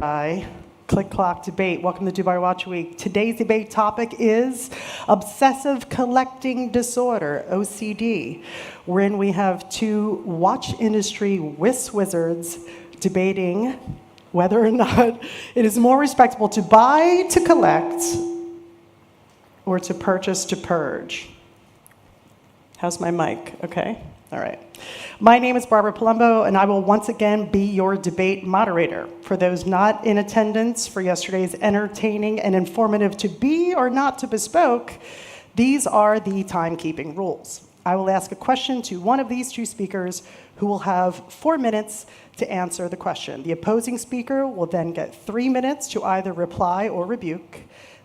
Dubai ClickClock debate. Welcome to Dubai Watch Week. Today's debate topic is obsessive collecting disorder, OCD, wherein we have two watch industry wizards debating whether or not it is more respectable to buy to collect or to purchase to purge. How's my mic? Okay? All right. My name is Barbara Palumbo, and I will once again be your debate moderator. For those not in attendance for yesterday's entertaining and informative to be or not to bespoke, these are the timekeeping rules. I will ask a question to one of these two speakers who will have 4 minutes to answer the question. The opposing speaker will then get 3 minutes to either reply or rebuke.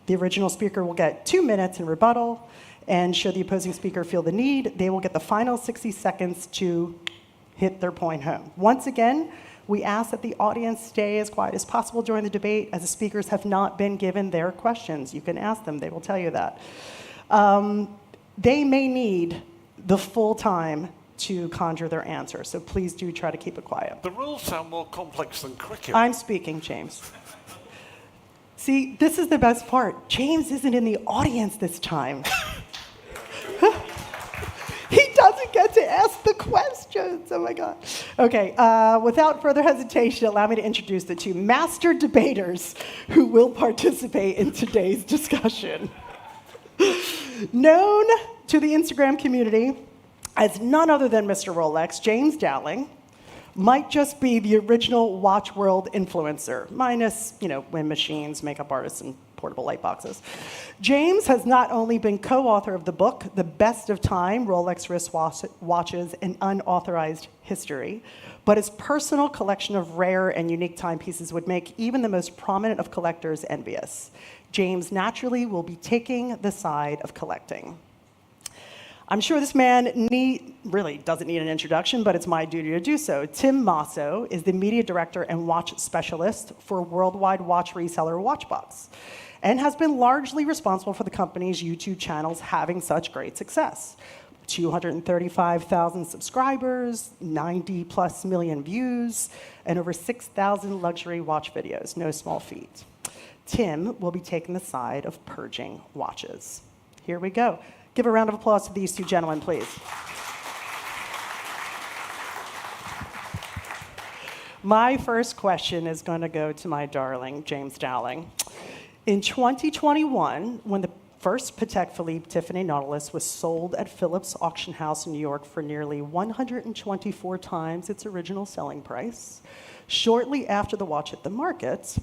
The original speaker will get 2 minutes in rebuttal. And should the opposing speaker feel the need, they will get the final 60 seconds to hit their point home. Once again, we ask that the audience stay as quiet as possible during the debate, as the speakers have not been given their questions. You can ask them, they will tell you that. They may need the full time to conjure their answer, so please do try to keep it quiet. The rules sound more complex than cricket. I'm speaking, James. See, this is the best part. James isn't in the audience this time. He doesn't get to ask the questions. Oh my God. Okay, without further hesitation, allow me to introduce the two master debaters who will participate in today's discussion. Known to the Instagram community as none other than Mr. Rolex, James Dowling might just be the original watch world influencer, minus, wind machines, makeup artists, and portable light boxes. James has not only been co-author of the book, The Best of Time, Rolex Wrist Watches and Unauthorized History, but his personal collection of rare and unique timepieces would make even the most prominent of collectors envious. James naturally will be taking the side of collecting. I'm sure this man really doesn't need an introduction, but it's my duty to do so. Tim Mosso is the media director and watch specialist for worldwide watch reseller Watchbox, and has been largely responsible for the company's YouTube channels having such great success. 235,000 subscribers, 90+ million views, and over 6,000 luxury watch videos. No small feat. Tim will be taking the side of purging watches. Here we go. Give a round of applause to these two gentlemen, please. My first question is going to go to my darling, James Dowling. In 2021, when the first Patek Philippe Tiffany Nautilus was sold at Phillips Auction House in New York for nearly 124 times its original selling price, shortly after the watch hit the market,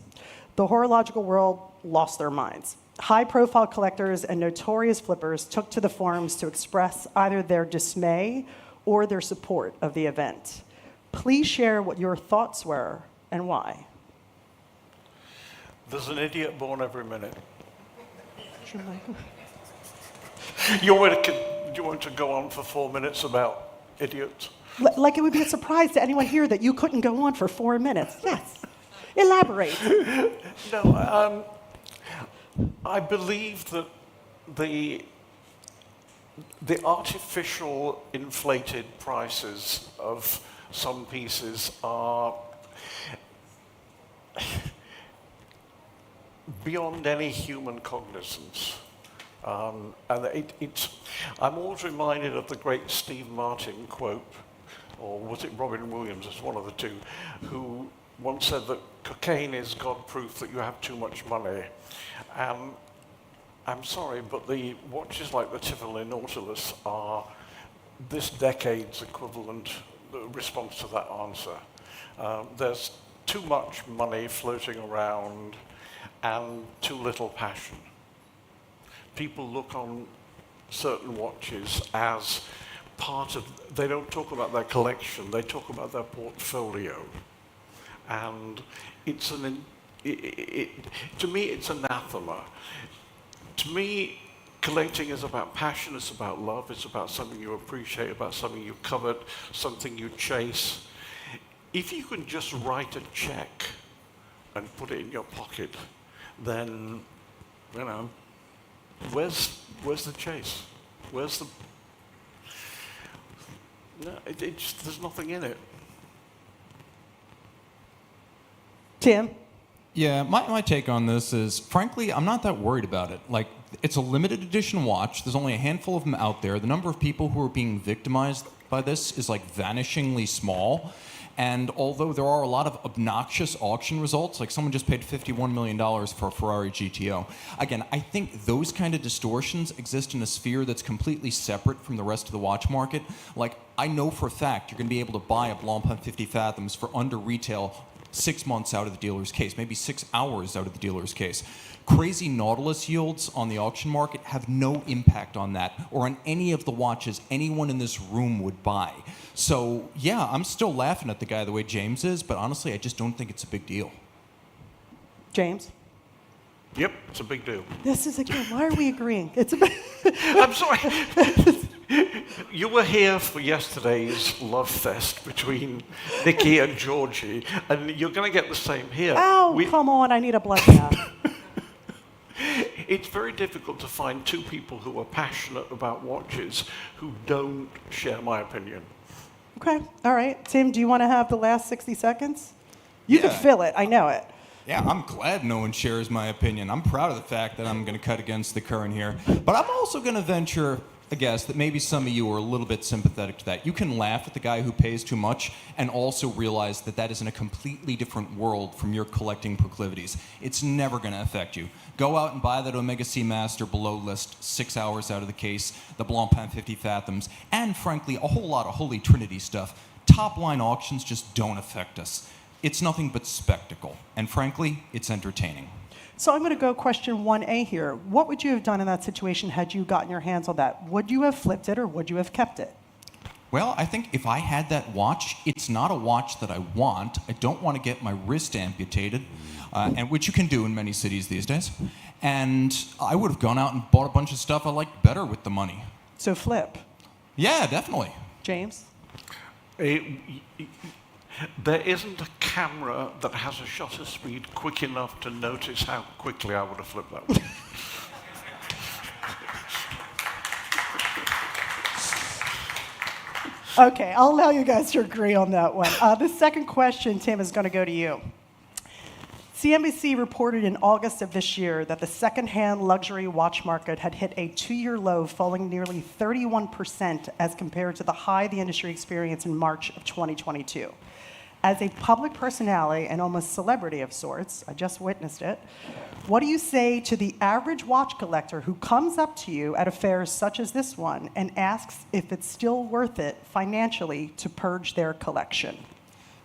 the horological world lost their minds. High-profile collectors and notorious flippers took to the forums to express either their dismay or their support of the event. Please share what your thoughts were and why. There's an idiot born every minute. You want to go on for 4 minutes about idiots? Like it would be a surprise to anyone here that you couldn't go on for 4 minutes. Yes. Elaborate. No, I believe that the artificial inflated prices of some pieces are beyond any human cognizance. And I'm always reminded of the great Steve Martin quote, or was it Robin Williams, it's one of the two, who once said that cocaine is God proof that you have too much money. I'm sorry, but the watches like the Tiffany Nautilus are this decade's equivalent response to that answer. There's too much money floating around and too little passion. People look on certain watches as part of, they don't talk about their collection, they talk about their portfolio. And it's to me, it's anathema. To me, collecting is about passion, it's about love, it's about something you appreciate, about something you covet, something you chase. If you can just write a check and put it in your pocket, then, where's the chase? Where's the... No, there's nothing in it. Tim? Yeah, my take on this is, frankly, I'm not that worried about it. Like, it's a limited edition watch. There's only a handful of them out there. The number of people who are being victimized by this is like vanishingly small. And although there are a lot of obnoxious auction results, like someone just paid $51 million for a Ferrari GTO, again, I think those kind of distortions exist in a sphere that's completely separate from the rest of the watch market. Like, I know for a fact you're going to be able to buy a Blancpain 50 Fathoms for under retail 6 months out of the dealer's case, maybe 6 hours out of the dealer's case. Crazy Nautilus yields on the auction market have no impact on that or on any of the watches anyone in this room would buy. So, yeah, I'm still laughing at the guy the way James is, but honestly, I just don't think it's a big deal. James? Yep, it's a big deal. This is again, why are we agreeing? It's a big I'm sorry. You were here for yesterday's love fest between Nikki and Georgie, and you're going to get the same here. Ow, come on, I need a blood bath. It's very difficult to find two people who are passionate about watches who don't share my opinion. Okay, all right. Tim, do you want to have the last 60 seconds? You can fill it, I know it. Yeah, I'm glad no one shares my opinion. I'm proud of the fact that I'm going to cut against the current here. But I'm also going to venture a guess that maybe some of you are a little bit sympathetic to that. You can laugh at the guy who pays too much and also realize that that is in a completely different world from your collecting proclivities. It's never going to affect you. Go out and buy that Omega C Master below list 6 hours out of the case, the Blancpain 50 Fathoms, and frankly, a whole lot of Holy Trinity stuff. Top-line auctions just don't affect us. It's nothing but spectacle. And frankly, it's entertaining. So I'm going to go question 1A here. What would you have done in that situation had you gotten your hands on that? Would you have flipped it or would you have kept it? Well, I think if I had that watch, it's not a watch that I want. I don't want to get my wrist amputated, and which you can do in many cities these days. And I would have gone out and bought a bunch of stuff I liked better with the money. So flip. Yeah, definitely. James? There isn't a camera that has a shutter speed quick enough to notice how quickly I would have flipped that one. Okay, I'll allow you guys to agree on that one. The second question, Tim, is going to go to you. CNBC reported in August of this year that the secondhand luxury watch market had hit a 2-year low, falling nearly 31% as compared to the high the industry experienced in March of 2022. As a public personality and almost celebrity of sorts, I just witnessed it, what do you say to the average watch collector who comes up to you at affairs such as this one and asks if it's still worth it financially to purge their collection?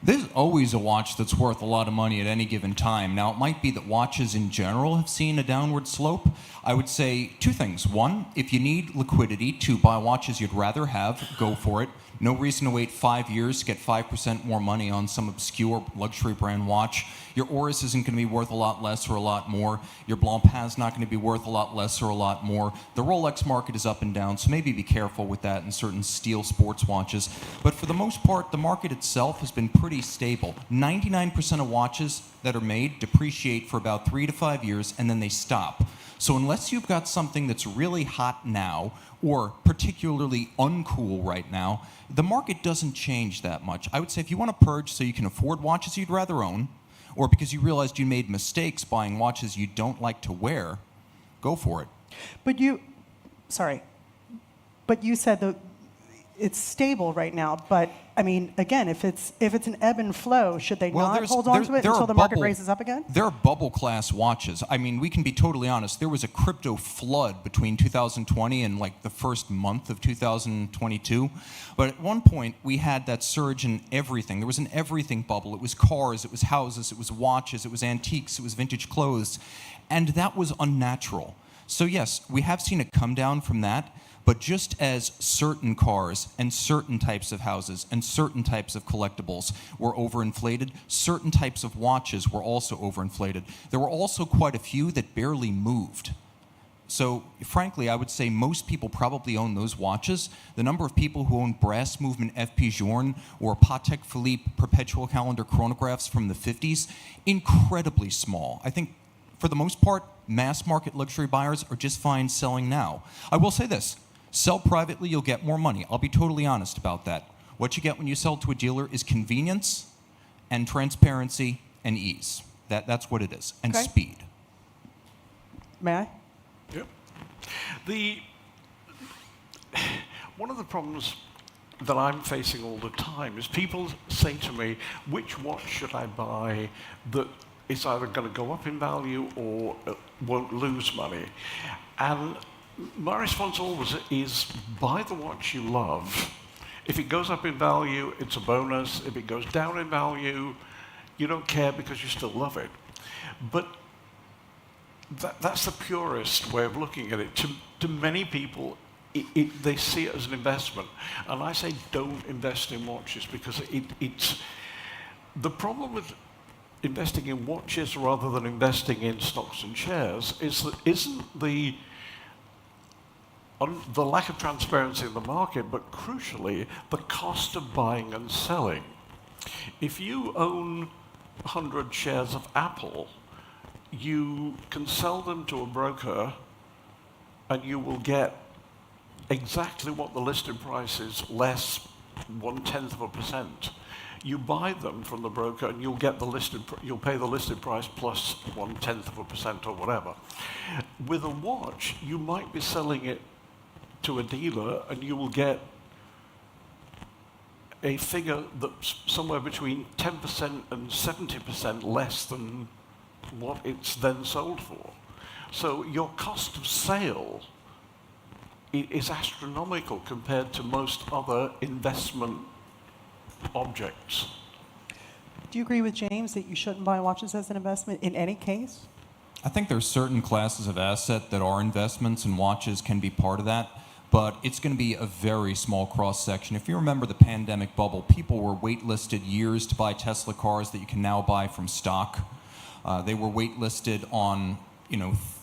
There's always a watch that's worth a lot of money at any given time. Now, it might be that watches in general have seen a downward slope. I would say two things. One, if you need liquidity to buy watches you'd rather have, go for it. No reason to wait 5 years to get 5% more money on some obscure luxury brand watch. Your Oris isn't going to be worth a lot less or a lot more. Your Blancpain's not going to be worth a lot less or a lot more. The Rolex market is up and down, so maybe be careful with that in certain steel sports watches. But for the most part, the market itself has been pretty stable. 99% of watches that are made depreciate for about 3 to 5 years, and then they stop. So unless you've got something that's really hot now or particularly uncool right now, the market doesn't change that much. I would say if you want to purge so you can afford watches you'd rather own, or because you realized you made mistakes buying watches you don't like to wear, go for it. But you said that it's stable right now, but I mean, again, if it's an ebb and flow, should they not hold on to it until the market raises up again? There are bubble class watches. I mean, we can be totally honest. There was a crypto flood between 2020 and like the first month of 2022. But at one point, we had that surge in everything. There was an everything bubble. It was cars, it was houses, it was watches, it was antiques, it was vintage clothes. And that was unnatural. So yes, we have seen it come down from that. But just as certain cars and certain types of houses and certain types of collectibles were overinflated, certain types of watches were also overinflated. There were also quite a few that barely moved. So frankly, I would say most people probably own those watches. The number of people who own brass movement FP Journe or Patek Philippe perpetual calendar chronographs from the 50s, incredibly small. I think for the most part, mass market luxury buyers are just fine selling now. I will say this. Sell privately, you'll get more money. I'll be totally honest about that. What you get when you sell to a dealer is convenience and transparency and ease. That's what it is. And Okay. speed. May I? Yep. One of the problems that I'm facing all the time is people say to me, which watch should I buy that is either going to go up in value or won't lose money? And my response always is, buy the watch you love. If it goes up in value, it's a bonus. If it goes down in value, you don't care because you still love it. But that's the purest way of looking at it. To many people, they see it as an investment. And I say don't invest in watches because it's... The problem with investing in watches rather than investing in stocks and shares is that isn't the lack of transparency in the market, but crucially, the cost of buying and selling. If you own 100 shares of Apple, you can sell them to a broker and you will get exactly what the listed price is, less 0.1%. You buy them from the broker and you'll get you'll pay the listed price plus 0.1% or whatever. With a watch, you might be selling it to a dealer and you will get a figure that's somewhere between 10% and 70% less than what it's then sold for. So your cost of sale is astronomical compared to most other investment objects. Do you agree with James that you shouldn't buy watches as an investment in any case? I think there's certain classes of asset that are investments, and watches can be part of that, but it's going to be a very small cross-section. If you remember the pandemic bubble, people were waitlisted years to buy Tesla cars that you can now buy from stock. They were waitlisted on,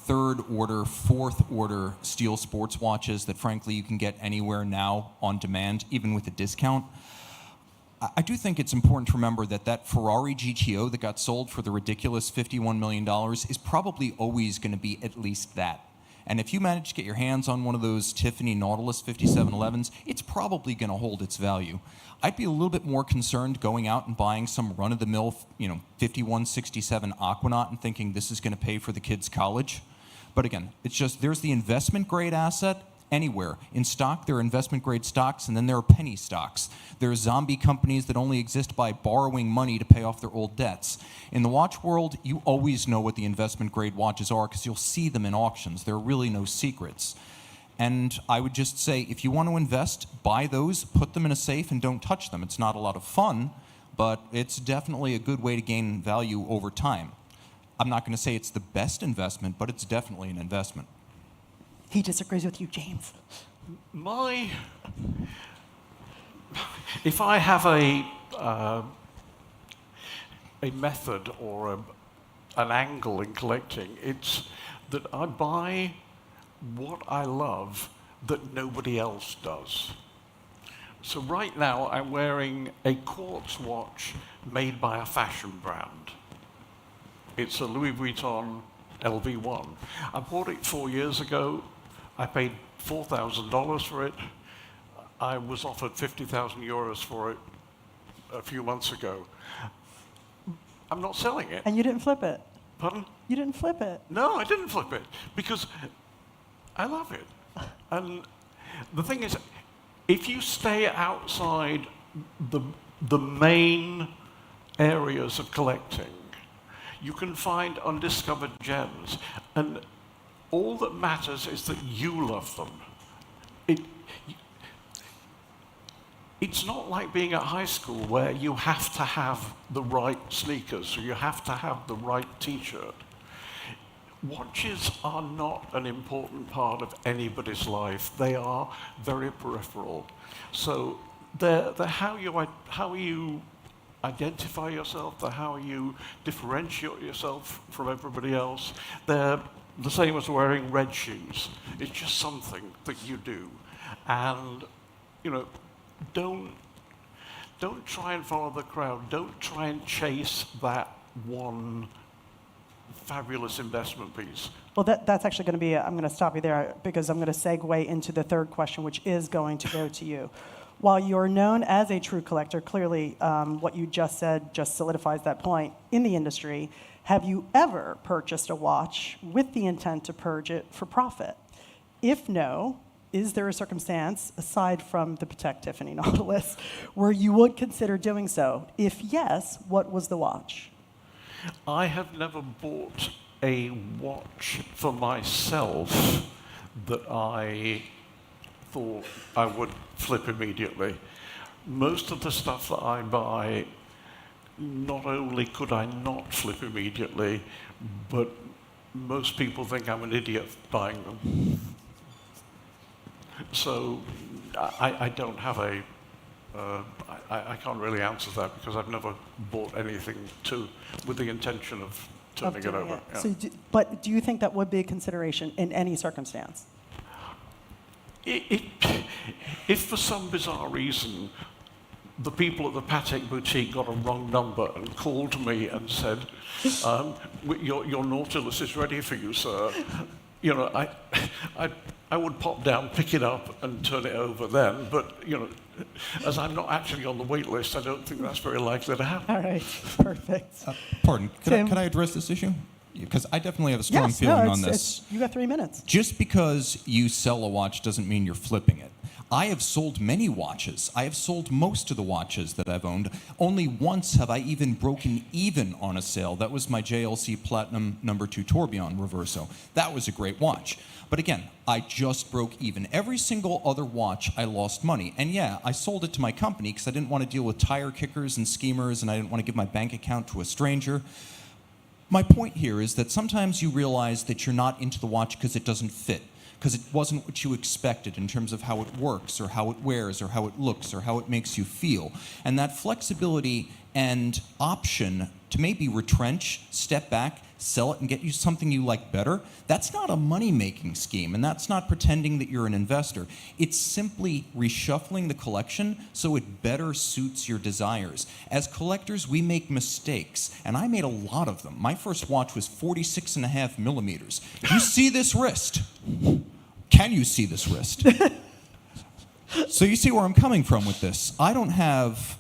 third order, fourth order steel sports watches that frankly you can get anywhere now on demand, even with a discount. I do think it's important to remember that Ferrari GTO that got sold for the ridiculous $51 million is probably always going to be at least that. And if you manage to get your hands on one of those Tiffany Nautilus 5711s, it's probably going to hold its value. I'd be a little bit more concerned going out and buying some run-of-the-mill, 5167 Aquanaut and thinking this is going to pay for the kids' college. But again, it's just there's the investment-grade asset anywhere. In stock, there are investment-grade stocks, and then there are penny stocks. There are zombie companies that only exist by borrowing money to pay off their old debts. In the watch world, you always know what the investment-grade watches are because you'll see them in auctions. There are really no secrets. And I would just say, if you want to invest, buy those, put them in a safe, and don't touch them. It's not a lot of fun, but it's definitely a good way to gain value over time. I'm not going to say it's the best investment, but it's definitely an investment. He disagrees with you, James. If I have a method or an angle in collecting, it's that I buy what I love that nobody else does. So right now I'm wearing a quartz watch made by a fashion brand. It's a Louis Vuitton LV1. I bought it 4 years ago. I paid $4,000 for it. I was offered 50,000 euros for it a few months ago. I'm not selling it. And you didn't flip it? Pardon? You didn't flip it? No, I didn't flip it because I love it. And the thing is, if you stay outside the main areas of collecting, you can find undiscovered gems. And all that matters is that you love them. It's not like being at high school where you have to have the right sneakers or you have to have the right t-shirt. Watches are not an important part of anybody's life. They are very peripheral. So they're how you identify yourself, they're how you differentiate yourself from everybody else. They're the same as wearing red shoes. It's just something that you do. And, don't try and follow the crowd. Don't try and chase that one fabulous investment piece. Well, that's actually going to be, I'm going to stop you there because I'm going to segue into the third question, which is going to go to you. While you're known as a true collector, clearly what you just said just solidifies that point in the industry. Have you ever purchased a watch with the intent to purge it for profit? If no, is there a circumstance, aside from the Protect Tiffany Nautilus, where you would consider doing so? If yes, what was the watch? I have never bought a watch for myself that I thought I would flip immediately. Most of the stuff that I buy, not only could I not flip immediately, but most people think I'm an idiot buying them. So I don't have I can't really answer that because I've never bought anything with the intention of turning it over. Yeah. So but do you think that would be a consideration in any circumstance? If for some bizarre reason the people at the Patek boutique got a wrong number and called me and said, your Nautilus is ready for you, sir, you know, I would pop down, pick it up, and turn it over then. But, you know, as I'm not actually on the wait list, I don't think that's very likely to happen. All right, perfect. Pardon, Tim? could I address this issue? Because I definitely have a strong feeling on this. You got 3 minutes. Just because you sell a watch doesn't mean you're flipping it. I have sold many watches. I have sold most of the watches that I've owned. Only once have I even broken even on a sale. That was my JLC Platinum No. 2 Tourbillon Reverso. That was a great watch. But again, I just broke even. Every single other watch, I lost money. And yeah, I sold it to my company because I didn't want to deal with tire kickers and schemers, and I didn't want to give my bank account to a stranger. My point here is that sometimes you realize that you're not into the watch because it doesn't fit, because it wasn't what you expected in terms of how it works or how it wears or how it looks or how it makes you feel. And that flexibility and option to maybe retrench, step back, sell it and get you something you like better, that's not a money-making scheme, and that's not pretending that you're an investor. It's simply reshuffling the collection so it better suits your desires. As collectors, we make mistakes, and I made a lot of them. My first watch was 46.5 millimeters. Do you see this wrist? Can you see this wrist? So you see where I'm coming from with this. I don't have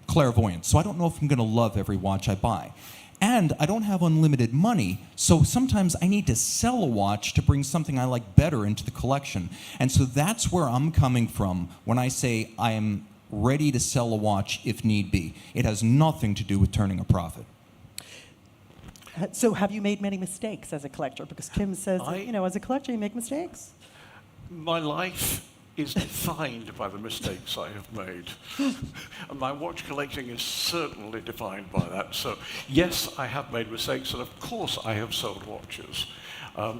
clairvoyance, so I don't know if I'm going to love every watch I buy. And I don't have unlimited money, so sometimes I need to sell a watch to bring something I like better into the collection. And so that's where I'm coming from when I say I am ready to sell a watch if need be. It has nothing to do with turning a profit. So have you made many mistakes as a collector? Because Tim says, as a collector, you make mistakes. My life is defined by the mistakes I have made. And my watch collecting is certainly defined by that. So yes, I have made mistakes, and of course I have sold watches.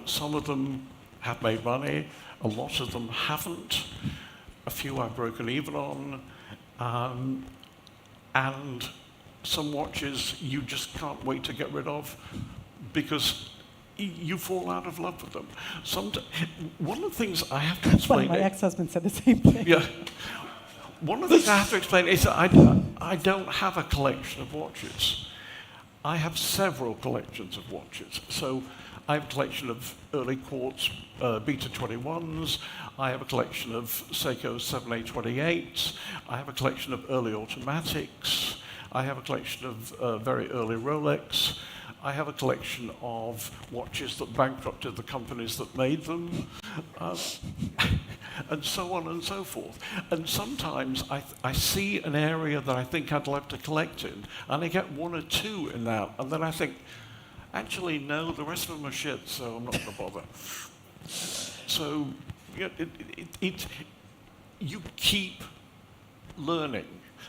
Some of them have made money, a lot of them haven't. A few I've broken even on. And some watches you just can't wait to get rid of because you fall out of love with them. One of the things I have to explain... My ex-husband said the same thing. Yeah. One of the things I have to explain is that I don't have a collection of watches. I have several collections of watches. So I have a collection of early quartz Beta 21s. I have a collection of Seiko 7A28s. I have a collection of early automatics. I have a collection of very early Rolex. I have a collection of watches that bankrupted the companies that made them, and so on and so forth. And sometimes I see an area that I think I'd love to collect in, and I get one or two in that, and then I think, actually, no, the rest of them are shit, so I'm not going to bother. So you keep learning.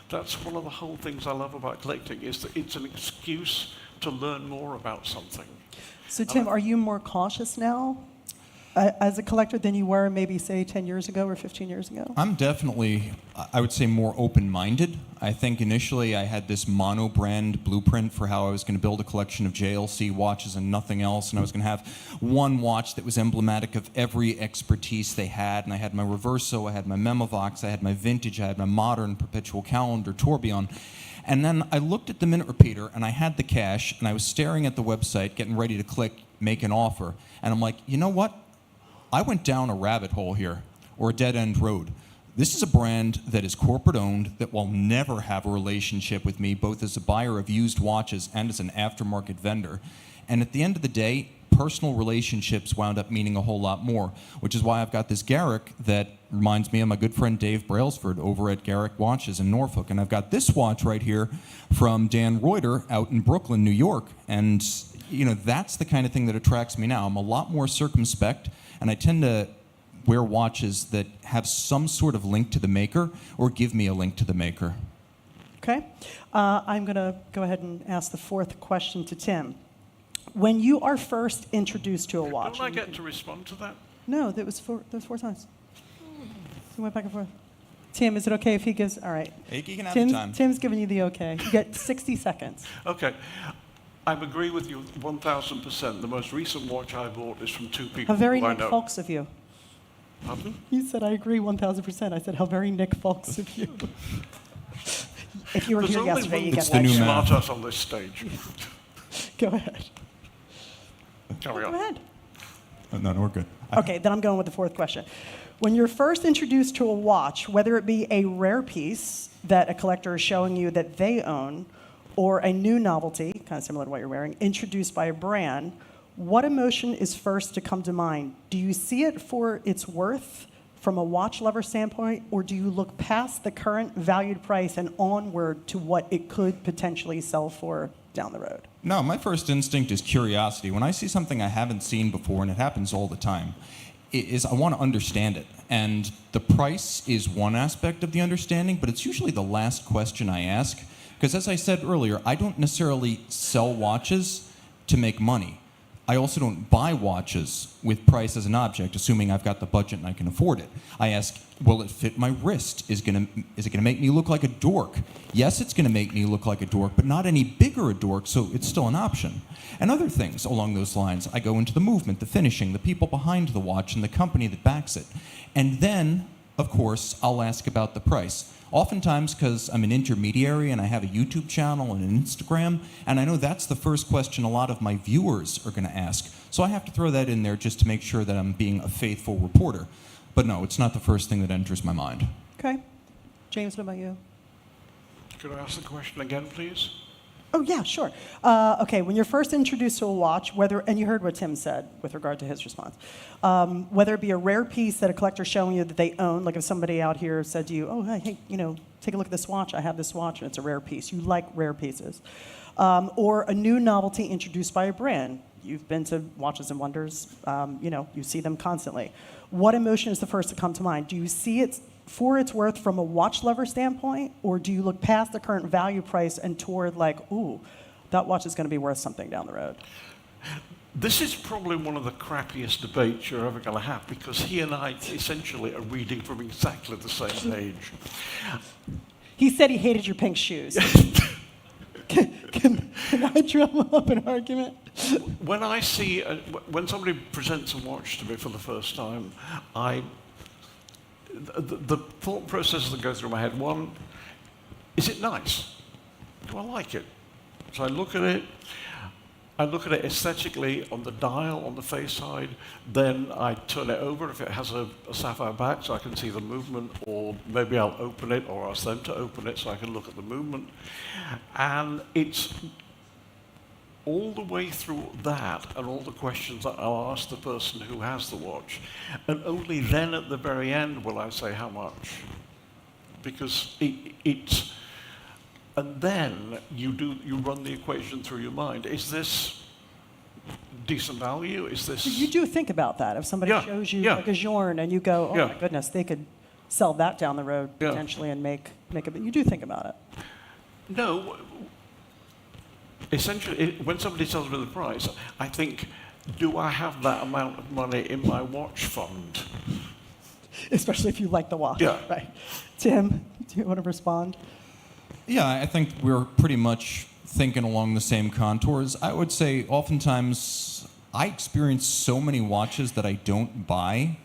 That's one of the whole things I love about collecting, is that it's an excuse to learn more about something. So Tim, are you more cautious now as a collector than you were maybe, say, 10 years ago or 15 years ago? I'm definitely, I would say, more open-minded. I think initially I had this mono-brand blueprint for how I was going to build a collection of JLC watches and nothing else, and I was going to have one watch that was emblematic of every expertise they had, and I had my Reverso, I had my Memovox, I had my vintage, I had my modern perpetual calendar tourbillon. And then I looked at the minute repeater, and I had the cash, and I was staring at the website, getting ready to click make an offer, and I'm like, you know what? I went down a rabbit hole here, or a dead-end road. This is a brand that is corporate owned, that will never have a relationship with me, both as a buyer of used watches and as an aftermarket vendor. And at the end of the day, personal relationships wound up meaning a whole lot more, which is why I've got this Garrick that reminds me of my good friend Dave Brailsford over at Garrick Watches in Norfolk. And I've got this watch right here from Dan Reuter out in Brooklyn, New York. And, you know, that's the kind of thing that attracts me now. I'm a lot more circumspect, and I tend to wear watches that have some sort of link to the maker or give me a link to the maker. Okay. I'm going to go ahead and ask the fourth question to Tim. When you are first introduced to a watch... Don't I get to respond to that? No, that was four times. You went back and forth. Tim, is it okay if he gives... All right. Hey, you can have the time. Tim's giving you the okay. You get 60 seconds. Okay. I agree with you 1,000%. The most recent watch I bought is from two people How very who I Nick know. Folks of you. Pardon? You said I agree 1,000%. I said, how very Nick Folks of you. If you were There's here only yesterday, you one get the that. new smart math. ass on this stage. Go ahead. Carry Go on. ahead. No, we're good. Okay, then I'm going with the fourth question. When you're first introduced to a watch, whether it be a rare piece that a collector is showing you that they own, or a new novelty, kind of similar to what you're wearing, introduced by a brand, what emotion is first to come to mind? Do you see it for its worth from a watch lover standpoint, or do you look past the current valued price and onward to what it could potentially sell for down the road? No, my first instinct is curiosity. When I see something I haven't seen before, and it happens all the time, is I want to understand it. And the price is one aspect of the understanding, but it's usually the last question I ask. Because as I said earlier, I don't necessarily sell watches to make money. I also don't buy watches with price as an object, assuming I've got the budget and I can afford it. I ask, will it fit my wrist? Is it going to make me look like a dork? Yes, it's going to make me look like a dork, but not any bigger a dork, so it's still an option. And other things along those lines. I go into the movement, the finishing, the people behind the watch, and the company that backs it. And then, of course, I'll ask about the price. Oftentimes, because I'm an intermediary and I have a YouTube channel and an Instagram, and I know that's the first question a lot of my viewers are going to ask. So I have to throw that in there just to make sure that I'm being a faithful reporter. But no, it's not the first thing that enters my mind. Okay. James, what about you? Could I ask the question again, please? Oh, yeah, sure. Okay, when you're first introduced to a watch, and you heard what Tim said with regard to his response, whether it be a rare piece that a collector's showing you that they own, like if somebody out here said to you, oh, hey, take a look at this watch. I have this watch, and it's a rare piece. You like rare pieces. Or a new novelty introduced by a brand. You've been to Watches and Wonders. You see them constantly. What emotion is the first to come to mind? Do you see it for its worth from a watch lover standpoint, or do you look past the current value price and toward like, ooh, that watch is going to be worth something down the road? This is probably one of the crappiest debates you're ever going to have, because he and I essentially are reading from exactly the same page. He said he hated your pink shoes. Can I drum up an argument? When I see, when somebody presents a watch to me for the first time, the thought processes that go through my head, one, is it nice? Do I like it? So I look at it aesthetically on the dial, on the face side, then I turn it over if it has a sapphire back so I can see the movement, or maybe I'll open it or ask them to open it so I can look at the movement. And it's all the way through that and all the questions that I'll ask the person who has the watch. And only then at the very end will I say how much. Because it's... And then you run the equation through your mind. Is this decent value? Is this... You do think about that. If somebody shows you like a Journe and you go, oh my goodness, they could sell that down the road potentially and make a... You do think about it. No. Essentially, when somebody tells me the price, I think, do I have that amount of money in my watch fund? Especially if you like the watch. Yeah. Right. Tim, do you want to respond? Yeah, I think we're pretty much thinking along the same contours. I would say oftentimes I experience so many watches that I don't buy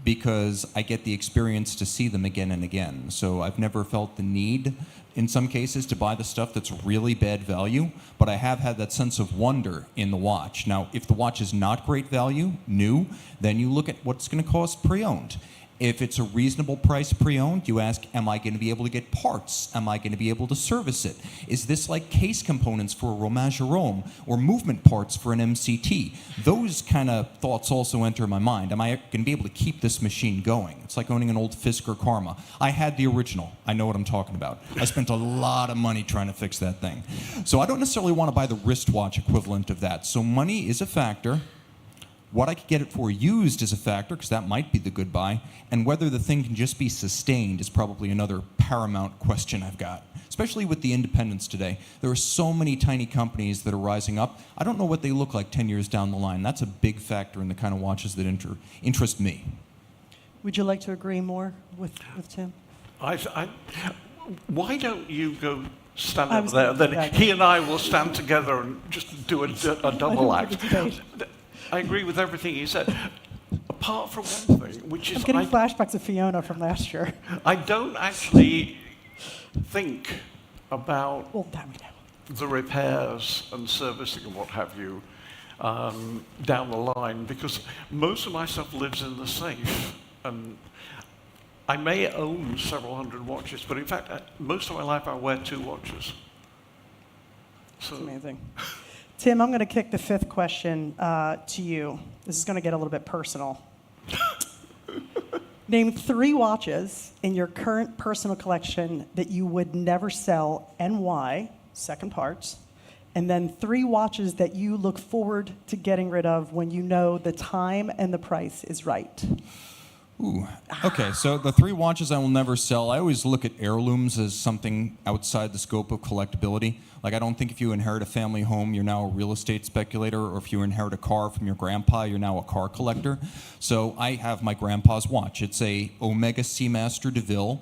because I get the experience to see them again and again. So I've never felt the need, in some cases, to buy the stuff that's really bad value, but I have had that sense of wonder in the watch. Now, if the watch is not great value, new, then you look at what's going to cost pre-owned. If it's a reasonable price pre-owned, you ask, am I going to be able to get parts? Am I going to be able to service it? Is this like case components for a Romain Jerome or movement parts for an MCT? Those kind of thoughts also enter my mind. Am I going to be able to keep this machine going? It's like owning an old Fisker Karma. I had the original. I know what I'm talking about. I spent a lot of money trying to fix that thing. So I don't necessarily want to buy the wristwatch equivalent of that. So money is a factor. What I could get it for used is a factor, because that might be the good buy, and whether the thing can just be sustained is probably another paramount question I've got, especially with the independents today. There are so many tiny companies that are rising up. I don't know what they look like 10 years down the line. That's a big factor in the kind of watches that interest me. Would you like to agree more with Tim? Why don't you go stand I up was there, gonna then do that. he and I will stand together and just do a double I act. think it's a debate. I agree with everything he said. Apart from one thing, which is I'm getting flashbacks of Fiona from last year. I don't actually think about Well, damn it now. the repairs and servicing and what have you down the line, because most of my stuff lives in the safe. And I may own several hundred watches, but in fact, most of my life I wear 2 watches. So It's amazing. Tim, I'm going to kick the 5th question to you. This is going to get a little bit personal. Name 3 watches in your current personal collection that you would never sell and why, second part. And then 3 watches that you look forward to getting rid of when you know the time and the price is right. Ooh. Okay, so the 3 watches I will never sell, I always look at heirlooms as something outside the scope of collectability. Like, I don't think if you inherit a family home, you're now a real estate speculator, or if you inherit a car from your grandpa, you're now a car collector. So I have my grandpa's watch. It's a Omega Seamaster DeVille,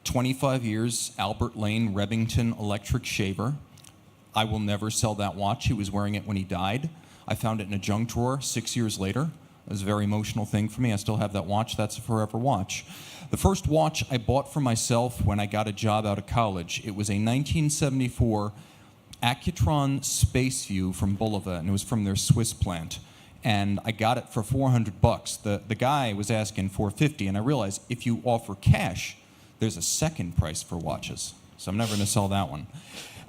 25 years, Albert Lane, Rebington electric shaver. I will never sell that watch. He was wearing it when he died. I found it in a junk drawer 6 years later. It was a very emotional thing for me. I still have that watch. That's a forever watch. The first watch I bought for myself when I got a job out of college, it was a 1974 Accutron Space View from Boulevard, and it was from their Swiss plant. And I got it for $400. The guy was asking $450, and I realized if you offer cash, there's a second price for watches. So I'm never going to sell that one.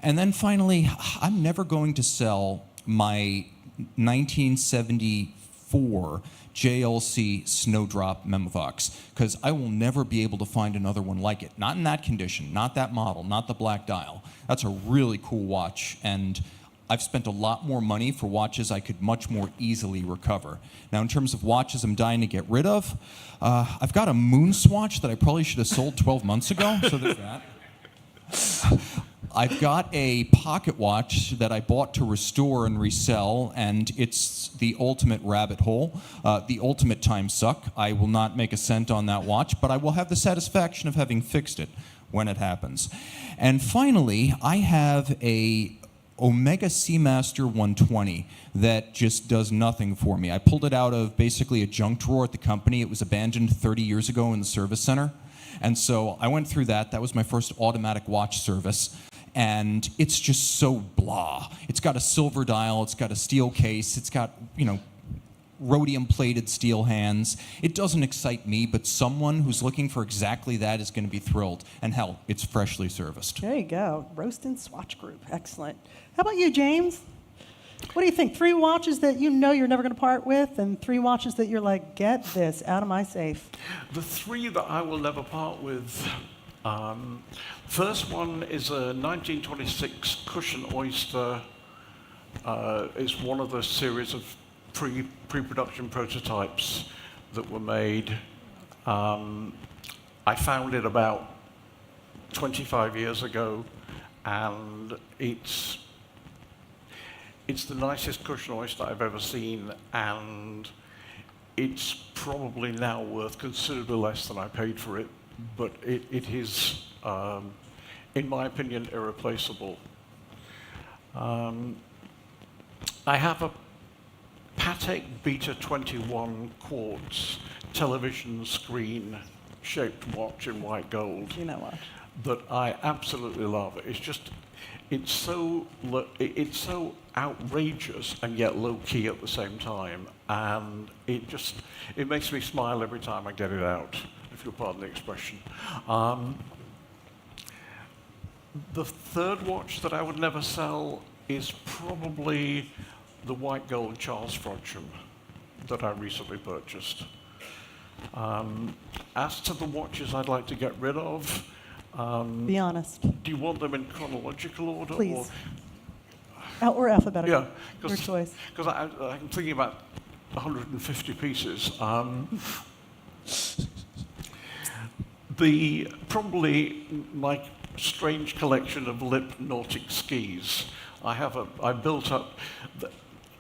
And then finally, I'm never going to sell my 1974 JLC Snowdrop Memovox, because I will never be able to find another one like it. Not in that condition, not that model, not the black dial. That's a really cool watch, and I've spent a lot more money for watches I could much more easily recover. Now, in terms of watches I'm dying to get rid of, I've got a Moon Swatch that I probably should have sold 12 months ago, so there's that. I've got a pocket watch that I bought to restore and resell, and it's the ultimate rabbit hole, the ultimate time suck. I will not make a cent on that watch, but I will have the satisfaction of having fixed it when it happens. And finally, I have a Omega Seamaster 120 that just does nothing for me. I pulled it out of basically a junk drawer at the company. It was abandoned 30 years ago in the service center. And so I went through that. That was my first automatic watch service. And it's just so blah. It's got a silver dial, it's got a steel case, it's got, rhodium-plated steel hands. It doesn't excite me, but someone who's looking for exactly that is going to be thrilled. And hell, it's freshly serviced. There you go. Roast and Swatch Group. Excellent. How about you, James? What do you think? 3 watches that you know you're never going to part with, and 3 watches that you're like, get this out of my safe. the 3 that I will never part with, first one is a 1926 Cushion Oyster. It's one of the series of pre-production prototypes that were made. I found it about 25 years ago, and it's the nicest Cushion Oyster I've ever seen, and it's probably now worth considerably less than I paid for it, but it is, in my opinion, irreplaceable. I have a Patek Beta 21 quartz television screen shaped watch in white gold You know what? that I absolutely love. It's so outrageous and yet low key at the same time, and it makes me smile every time I get it out. if you'll pardon the expression. The third watch that I would never sell is probably the white gold Charles Frodsham that I recently purchased. As to the watches I'd like to get rid of, Be honest. do you want them in chronological order? Please. Or alphabetical. Yeah, Your choice. because I'm thinking about 150 pieces. Probably my strange collection of lip Nautic skis. I built up.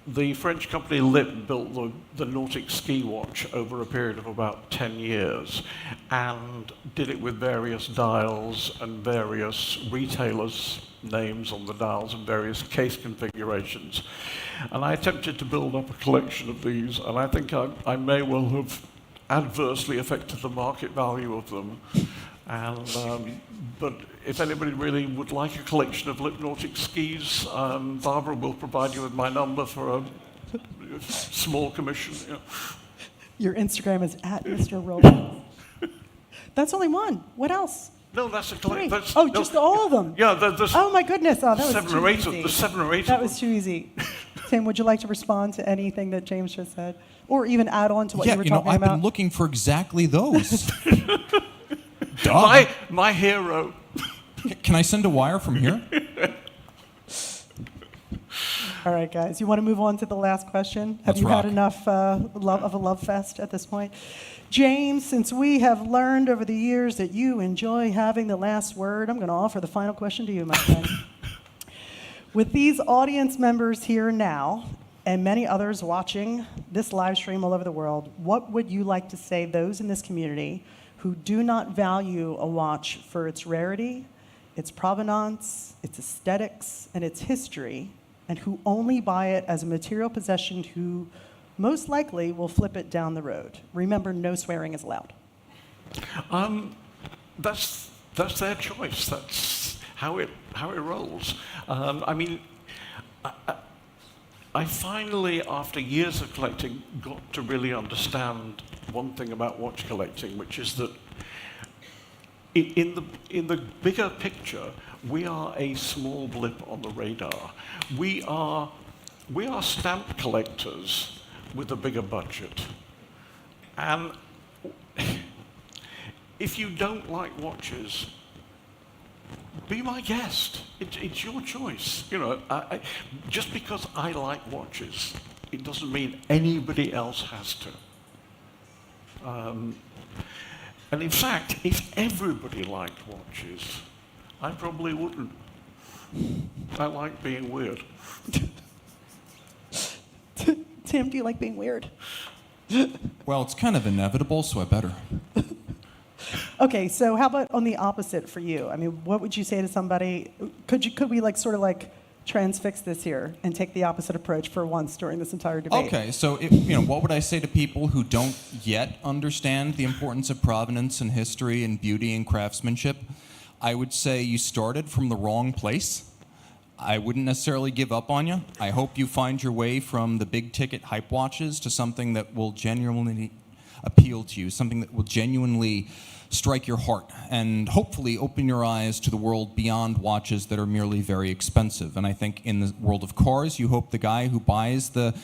The French company Lip built the Nautic ski watch over a period of about 10 years and did it with various dials and various retailers' names on the dials and various case configurations. And I attempted to build up a collection of these, and I think I may well have adversely affected the market value of them. And but if anybody really would like a collection of Lip Nautic skis, Barbara will provide you with my number for a small commission. Yeah. Your Instagram is at Mr. Robot. That's only one. What else? No, that's a Three. collection. Just all of them? Yeah, there's Oh my goodness, that was seven too or eight easy. there's 7 or 8 That of was them. too easy. Tim, would you like to respond to anything that James just said? Or even add on to what you were talking I've about? been looking for exactly those. Duh. My hero. Can I send a wire from here? All right, guys, you want to move on to the last question? Have Let's you rock. had enough of a love fest at this point? James, since we have learned over the years that you enjoy having the last word, I'm going to offer the final question to you, my friend. With these audience members here now, and many others watching this live stream all over the world, what would you like to say those in this community who do not value a watch for its rarity, its provenance, its aesthetics, and its history, and who only buy it as a material possession, who most likely will flip it down the road? Remember, no swearing is allowed. That's their choice. That's how it rolls. I mean, I finally, after years of collecting, got to really understand one thing about watch collecting, which is that in the bigger picture, we are a small blip on the radar. We are stamp collectors with a bigger budget. And if you don't like watches, be my guest. It's your choice. You know, just because I like watches, it doesn't mean anybody else has to. And in fact, if everybody liked watches, I probably wouldn't. I like being weird. Tim, do you like being weird? Well, it's kind of inevitable, so I better. Okay, so how about on the opposite for you? I mean, what would you say to somebody? Could we sort of transfix this here and take the opposite approach for once during this entire debate? Okay, so what would I say to people who don't yet understand the importance of provenance and history and beauty and craftsmanship? I would say you started from the wrong place. I wouldn't necessarily give up on you. I hope you find your way from the big ticket hype watches to something that will genuinely appeal to you, something that will genuinely strike your heart and hopefully open your eyes to the world beyond watches that are merely very expensive. And I think in the world of cars, you hope the guy who buys the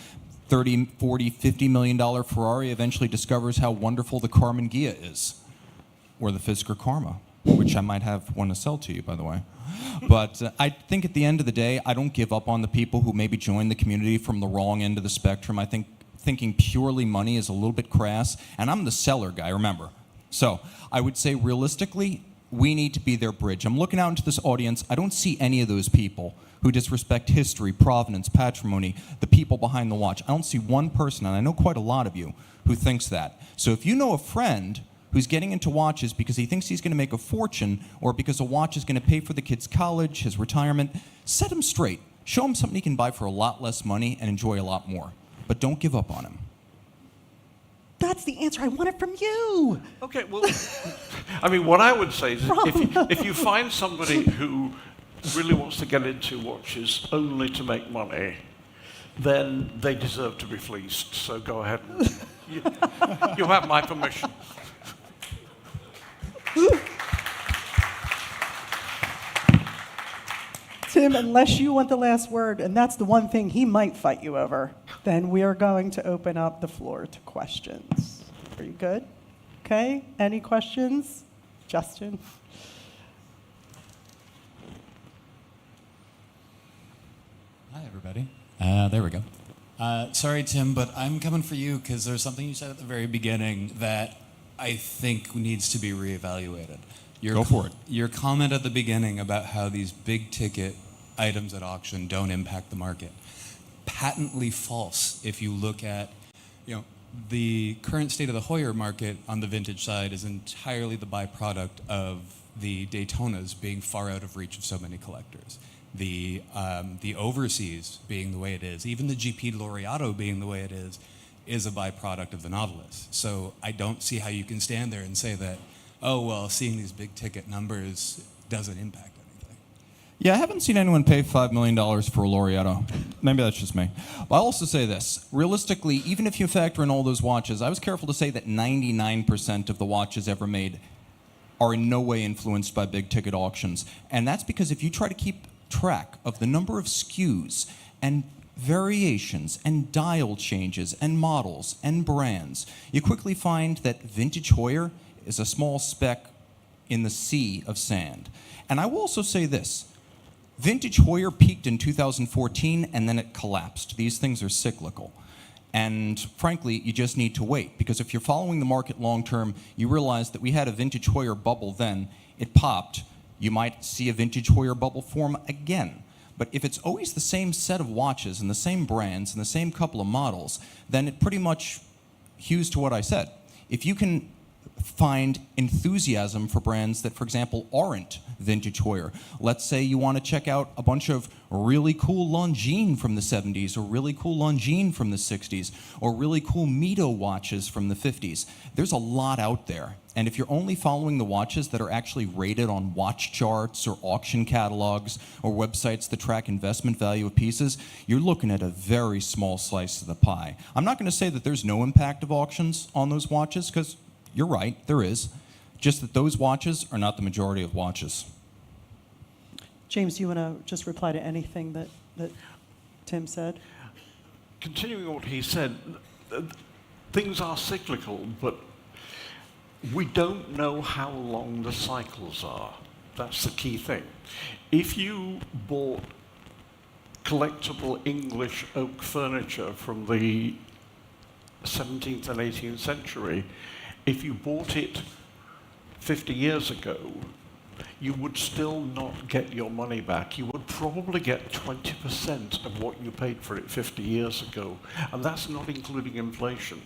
$30, $40, $50 million Ferrari eventually discovers how wonderful the Karmann Ghia is, or the Fisker Karma, which I might have one to sell to you, by the way. But I think at the end of the day, I don't give up on the people who maybe join the community from the wrong end of the spectrum. I think thinking purely money is a little bit crass, and I'm the seller guy, remember. So I would say realistically, we need to be their bridge. I'm looking out into this audience. I don't see any of those people who disrespect history, provenance, patrimony, the people behind the watch. I don't see one person, and I know quite a lot of you, who thinks that. So if you know a friend who's getting into watches because he thinks he's going to make a fortune or because a watch is going to pay for the kid's college, his retirement, set him straight. Show him something he can buy for a lot less money and enjoy a lot more. But don't give up on him. That's the answer I wanted from you. Okay, well, I mean, what I would say is if you find somebody who really wants to get into watches only to make money, then they deserve to be fleeced. So go ahead. You have my permission. Tim, unless you want the last word, and that's the one thing he might fight you over, then we are going to open up the floor to questions. Are you good? Okay, any questions? Justin? Hi, everybody. There we go. Sorry, Tim, but I'm coming for you because there's something you said at the very beginning that I think needs to be reevaluated. Go for it. Your comment at the beginning about how these big ticket items at auction don't impact the market. Patently false if you look at, the current state of the Hoyer market on the vintage side is entirely the byproduct of the Daytonas being far out of reach of so many collectors. The overseas being the way it is, even the GP Laureato being the way it is a byproduct of the Nautilus. So I don't see how you can stand there and say that, oh, well, seeing these big ticket numbers doesn't impact anything. Yeah, I haven't seen anyone pay $5 million for a Laureato. Maybe that's just me. But I'll also say this. Realistically, even if you factor in all those watches, I was careful to say that 99% of the watches ever made are in no way influenced by big ticket auctions. And that's because if you try to keep track of the number of SKUs and variations and dial changes and models and brands, you quickly find that vintage Hoyer is a small speck in the sea of sand. And I will also say this. Vintage Hoyer peaked in 2014 and then it collapsed. These things are cyclical. And frankly, you just need to wait, because if you're following the market long term, you realize that we had a vintage Hoyer bubble then, it popped. You might see a vintage Hoyer bubble form again. But if it's always the same set of watches and the same brands and the same couple of models, then it pretty much hews to what I said. If you can find enthusiasm for brands that, for example, aren't vintage Hoyer. Let's say you want to check out a bunch of really cool Longines from the 70s, or really cool Longines from the 60s, or really cool Mito watches from the 50s. There's a lot out there. And if you're only following the watches that are actually rated on watch charts or auction catalogs or websites that track investment value of pieces, you're looking at a very small slice of the pie. I'm not going to say that there's no impact of auctions on those watches, because you're right, there is. Just that those watches are not the majority of watches. James, do you want to just reply to anything that Tim said? Continuing what he said, things are cyclical, but we don't know how long the cycles are. That's the key thing. If you bought collectible English oak furniture from the 17th and 18th century, if you bought it 50 years ago, you would still not get your money back. You would probably get 20% of what you paid for it 50 years ago, and that's not including inflation.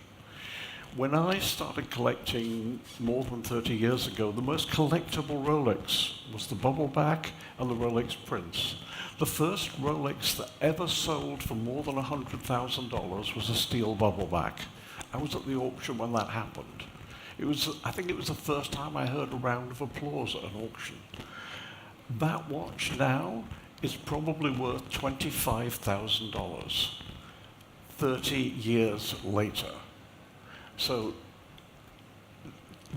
When I started collecting more than 30 years ago, the most collectible Rolex was the Bubbleback and the Rolex Prince. The first Rolex that ever sold for more than $100,000 was a steel Bubbleback. I was at the auction when that happened. I think it was the first time I heard a round of applause at an auction. That watch now is probably worth $25,000, 30 years later. So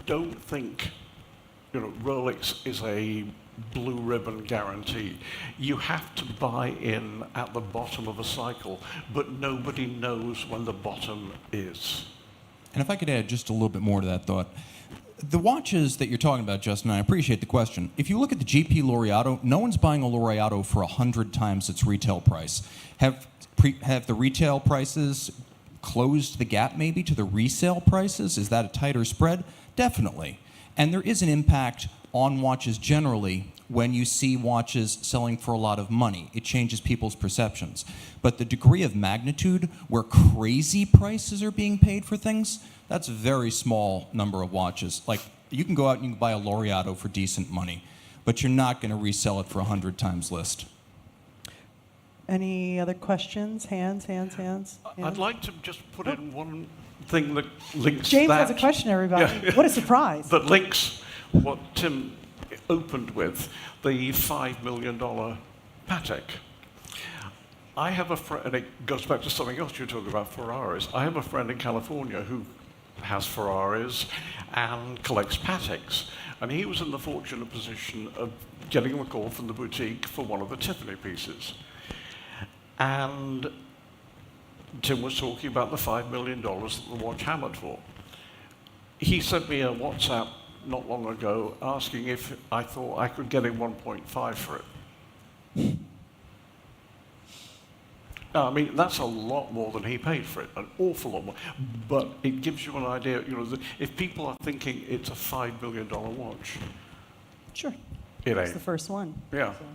don't think, Rolex is a blue ribbon guarantee. You have to buy in at the bottom of a cycle, but nobody knows when the bottom is. And if I could add just a little bit more to that thought. The watches that you're talking about, Justin, I appreciate the question. If you look at the GP Laureato, no one's buying a Laureato for 100 times its retail price. Have the retail prices closed the gap maybe to the resale prices? Is that a tighter spread? Definitely. And there is an impact on watches generally when you see watches selling for a lot of money. It changes people's perceptions. But the degree of magnitude where crazy prices are being paid for things, that's a very small number of watches. Like, you can go out and you can buy a Laureato for decent money, but you're not going to resell it for 100 times list. Any other questions? Hands? I'd like to just put in one thing that links James that. has a question, everybody. Yeah. What a surprise. That links what Tim opened with, the $5 million Patek. I have a friend, and it goes back to something else you were talking about, Ferraris. I have a friend in California who has Ferraris and collects Pateks. And he was in the fortunate position of getting a call from the boutique for one of the Tiffany pieces. And Tim was talking about the $5 million that the watch hammered for. He sent me a WhatsApp not long ago asking if I thought I could get him 1.5 for it. I mean, that's a lot more than he paid for it, an awful lot more. But it gives you an idea, you know, that if people are thinking it's a $5 million watch, Sure. it It's ain't. the first one. Yeah. So.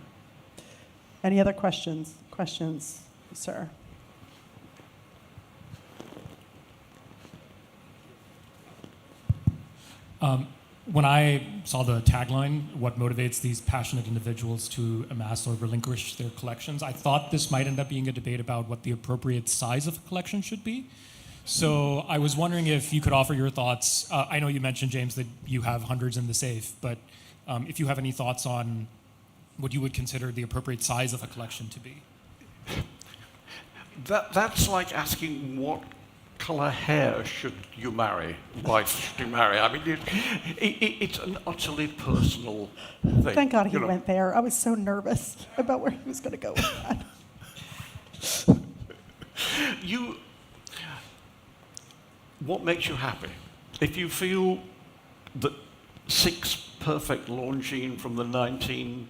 Any other questions? Questions, sir? When I saw the tagline, what motivates these passionate individuals to amass or relinquish their collections, I thought this might end up being a debate about what the appropriate size of a collection should be. So I was wondering if you could offer your thoughts. I know you mentioned, James, that you have hundreds in the safe, but if you have any thoughts on what you would consider the appropriate size of a collection to be. That's like asking what color hair should you marry, wife should you marry. I mean, it's an utterly personal thing. Thank God he you know. went there. I was so nervous about where he was going to go with that. What makes you happy? If you feel that 6 perfect Longines from the 1950s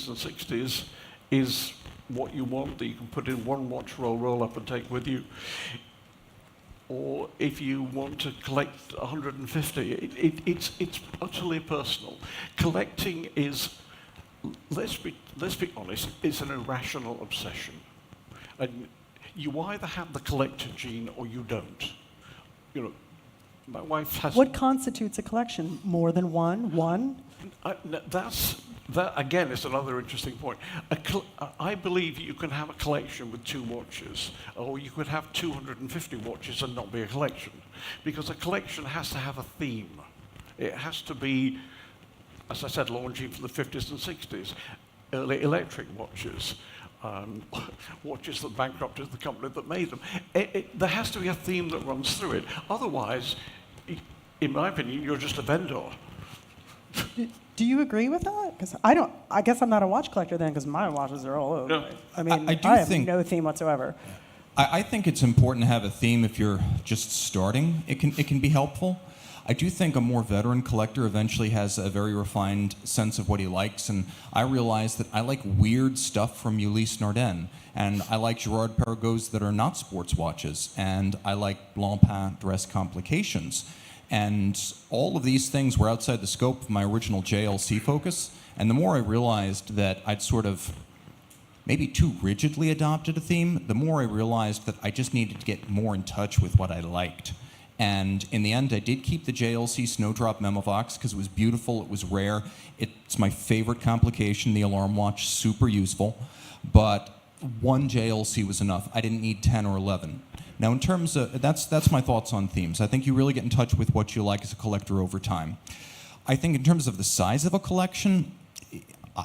and 60s is what you want, that you can put in one watch roll up and take with you, or if you want to collect 150, it's utterly personal. Collecting is, let's be honest, it's an irrational obsession. And you either have the collector gene or you don't. You know, my wife has... What constitutes a collection? More than one? One? That again is another interesting point. I believe you can have a collection with 2 watches, or you could have 250 watches and not be a collection, because a collection has to have a theme. It has to be, as I said, Longines from the 50s and 60s, early electric watches, watches that bankrupted the company that made them. There has to be a theme that runs through it. Otherwise, in my opinion, you're just a vendor. Do you agree with that? Because I don't. I guess I'm not a watch collector then, because my watches are all over. No. I mean, I do have think- no theme whatsoever. I think it's important to have a theme if you're just starting. It can be helpful. I do think a more veteran collector eventually has a very refined sense of what he likes, and I realize that I like weird stuff from Ulysse Nardin, and I like Gerard Perregaux that are not sports watches, and I like Blancpain dress complications. And all of these things were outside the scope of my original JLC focus, and the more I realized that I'd sort of maybe too rigidly adopted a theme, the more I realized that I just needed to get more in touch with what I liked. And in the end, I did keep the JLC Snowdrop Memovox because it was beautiful, it was rare, it's my favorite complication, the alarm watch, super useful. But one JLC was enough. I didn't need 10 or 11. Now, in terms of, that's my thoughts on themes. I think you really get in touch with what you like as a collector over time. I think in terms of the size of a collection,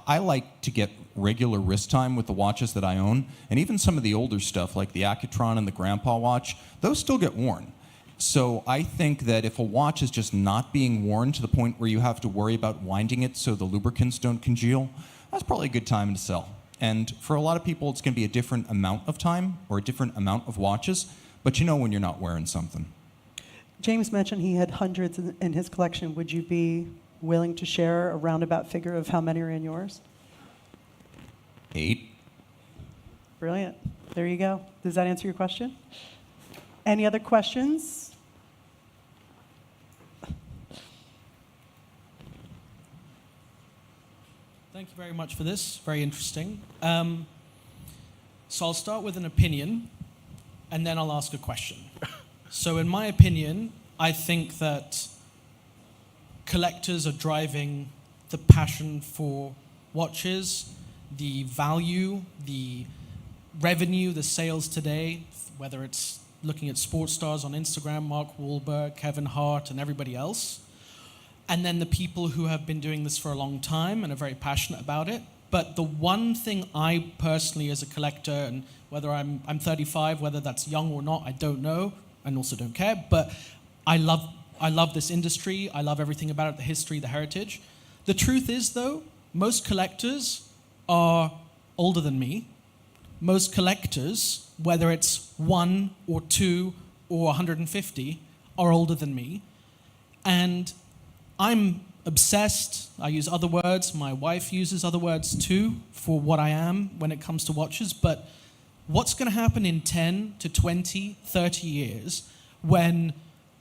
I like to get regular wrist time with the watches that I own, and even some of the older stuff like the Accutron and the Grandpa watch, those still get worn. So I think that if a watch is just not being worn to the point where you have to worry about winding it so the lubricants don't congeal, that's probably a good time to sell. And for a lot of people, it's going to be a different amount of time or a different amount of watches, but you know when you're not wearing something. James mentioned he had hundreds in his collection. Would you be willing to share a roundabout figure of how many are in yours? 8. Brilliant. There you go. Does that answer your question? Any other questions? Thank you very much for this. Very interesting. So I'll start with an opinion, and then I'll ask a question. So in my opinion, I think that collectors are driving the passion for watches, the value, the revenue, the sales today, whether it's looking at sports stars on Instagram, Mark Wahlberg, Kevin Hart, and everybody else. And then the people who have been doing this for a long time and are very passionate about it. But the one thing I personally, as a collector, and whether I'm 35, whether that's young or not, I don't know, and also don't care, but I love this industry. I love everything about it, the history, the heritage. The truth is, though, most collectors are older than me. Most collectors, whether it's 1 or 2 or 150, are older than me. And I'm obsessed. I use other words. My wife uses other words too for what I am when it comes to watches. But what's going to happen in 10 to 20, 30 years when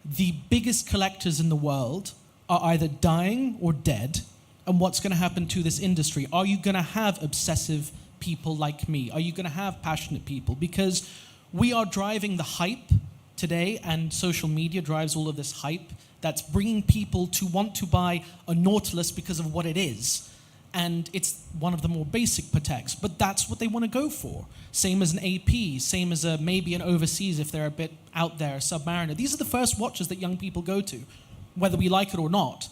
the biggest collectors in the world are either dying or dead? And what's going to happen to this industry? Are you going to have obsessive people like me? Are you going to have passionate people? Because we are driving the hype today, and social media drives all of this hype that's bringing people to want to buy a Nautilus because of what it is. And it's one of the more basic Pateks, but that's what they want to go for. Same as an AP, same as maybe an overseas if they're a bit out there, a Submariner. These are the first watches that young people go to, whether we like it or not.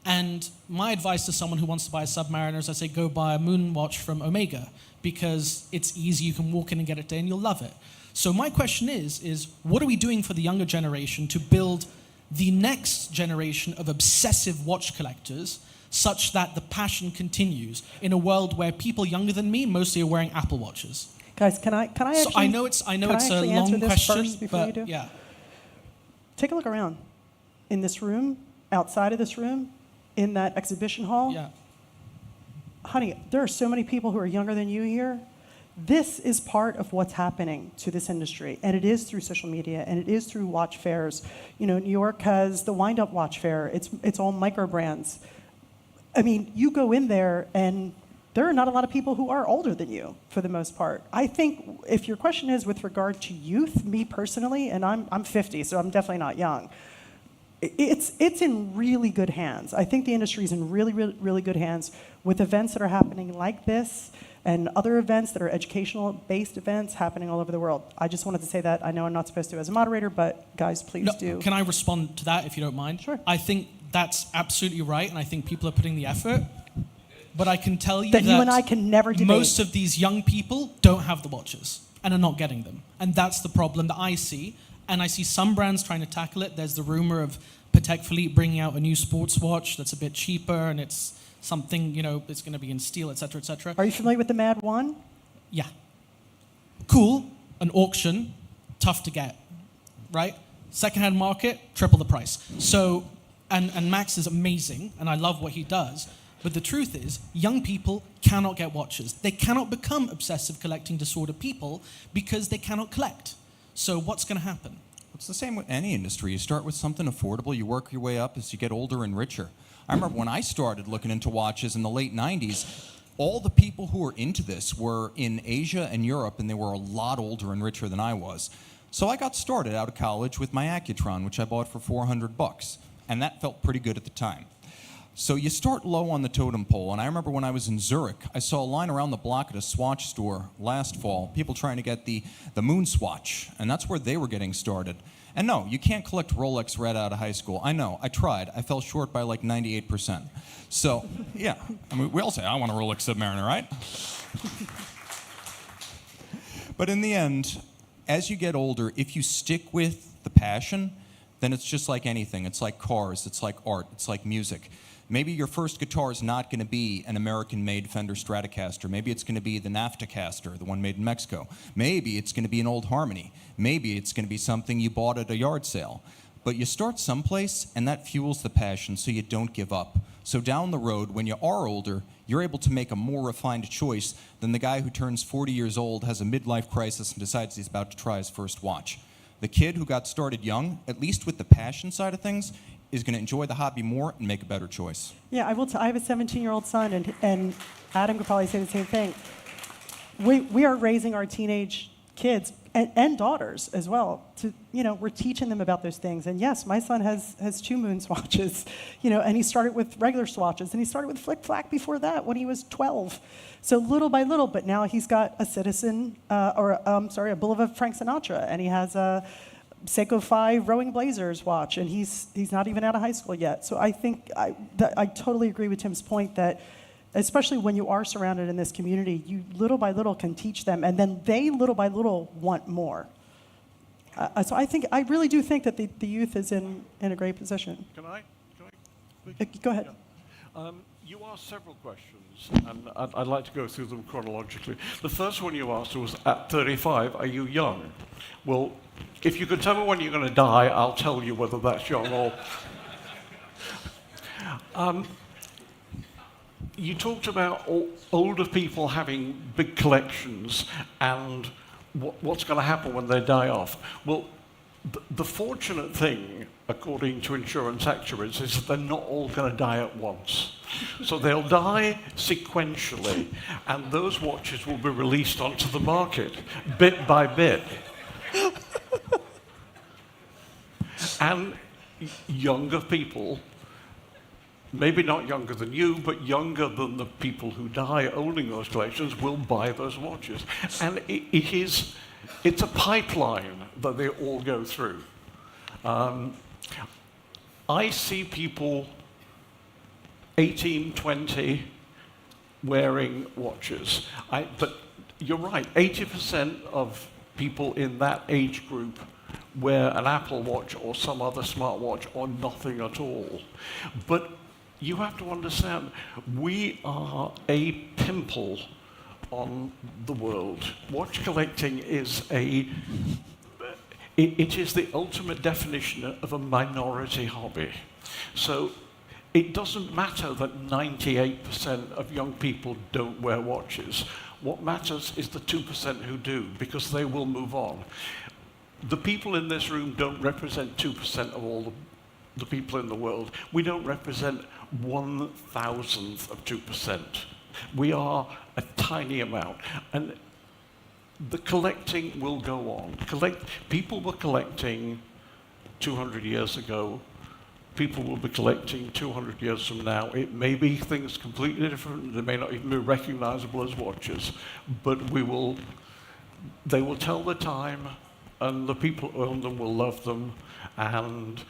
And my advice to someone who wants to buy a Submariner is I say go buy a Moon watch from Omega, because it's easy, you can walk in and get it today and you'll love it. So my question is what are we doing for the younger generation to build the next generation of obsessive watch collectors such that the passion continues in a world where people younger than me mostly are wearing Apple Watches? Guys, can I actually... So I know it's a long question, but you do? yeah. Take a look around. In this room, outside of this room, in that exhibition hall. Yeah. Honey, there are so many people who are younger than you here. This is part of what's happening to this industry, and it is through social media, and it is through watch fairs. You know, New York has the Wind Up Watch Fair. It's all micro brands. I mean, you go in there, and there are not a lot of people who are older than you, for the most part. I think if your question is with regard to youth, me personally, and I'm 50, so I'm definitely not young, it's in really good hands. I think the industry is in really, really, really good hands with events that are happening like this and other events that are educational-based events happening all over the world. I just wanted to say that. I know I'm not supposed to as a moderator, but guys, please do. Can I respond to that if you don't mind? Sure. I think that's absolutely right, and I think people are putting the effort. But I can tell you that that you and I can never debate. Most of these young people don't have the watches and are not getting them. And that's the problem that I see. And I see some brands trying to tackle it. There's the rumor of Patek Philippe bringing out a new sports watch that's a bit cheaper, and it's something, you know, it's going to be in steel, et cetera, et cetera. Are you familiar with the Mad 1? Yeah. Cool. An auction, tough to get, right? Secondhand market, triple the price. So, and Max is amazing, and I love what he does. But the truth is, young people cannot get watches. They cannot become obsessive collecting disorder people because they cannot collect. So what's going to happen? It's the same with any industry. You start with something affordable, you work your way up as you get older and richer. I remember when I started looking into watches in the late 90s, all the people who were into this were in Asia and Europe, and they were a lot older and richer than I was. So I got started out of college with my Accutron, which I bought for $400, and that felt pretty good at the time. So you start low on the totem pole, and I remember when I was in Zurich, I saw a line around the block at a swatch store last fall, people trying to get the Moon swatch, and that's where they were getting started. And no, you can't collect Rolex right out of high school. I know, I tried. I fell short by like 98%. So, yeah, I mean, we all say, I want a Rolex Submariner, right? But in the end, as you get older, if you stick with the passion, then it's just like anything. It's like cars, it's like art, it's like music. Maybe your first guitar is not going to be an American-made Fender Stratocaster. Maybe it's going to be the Naftacaster, the one made in Mexico. Maybe it's going to be an old Harmony. Maybe it's going to be something you bought at a yard sale. But you start someplace, and that fuels the passion, so you don't give up. So down the road, when you are older, you're able to make a more refined choice than the guy who turns 40 years old, has a midlife crisis, and decides he's about to try his first watch. The kid who got started young, at least with the passion side of things, is going to enjoy the hobby more and make a better choice. Yeah, I will. I have a 17-year-old son, and Adam could probably say the same thing. We are raising our teenage kids and daughters as well. We're teaching them about those things. And yes, my son has 2 Moon swatches, and he started with regular swatches, and he started with Flick Flack before that when he was 12. So little by little, but now he's got a Citizen, a Bulova Frank Sinatra, and he has a Seiko 5 Rowing Blazers watch, and he's not even out of high school yet. So I think I totally agree with Tim's point that, especially when you are surrounded in this community, you little by little can teach them, and then they little by little want more. So I really do think that the youth is in a great position. Can I? Go ahead. Yeah. You asked several questions, and I'd like to go through them chronologically. The first one you asked was, at 35, are you young? Well, if you can tell me when you're going to die, I'll tell you whether that's young or... You talked about older people having big collections and what's going to happen when they die off. Well, the fortunate thing, according to insurance actuaries, is that they're not all going to die at once. So they'll die sequentially, and those watches will be released onto the market, bit by bit. And younger people, maybe not younger than you, but younger than the people who die owning those collections, will buy those watches. And it's a pipeline that they all go through. I see people 18, 20 wearing watches. But you're right, 80% of people in that age group wear an Apple Watch or some other smartwatch or nothing at all. But you have to understand, we are a pimple on the world. Watch collecting is it is the ultimate definition of a minority hobby. So it doesn't matter that 98% of young people don't wear watches. What matters is the 2% who do, because they will move on. The people in this room don't represent 2% of all the people in the world. We don't represent 1,000th of 2%. We are a tiny amount. And the collecting will go on. People were collecting 200 years ago. People will be collecting 200 years from now. It may be things completely different. They may not even be recognizable as watches. But they will tell the time, and the people who own them will love them, and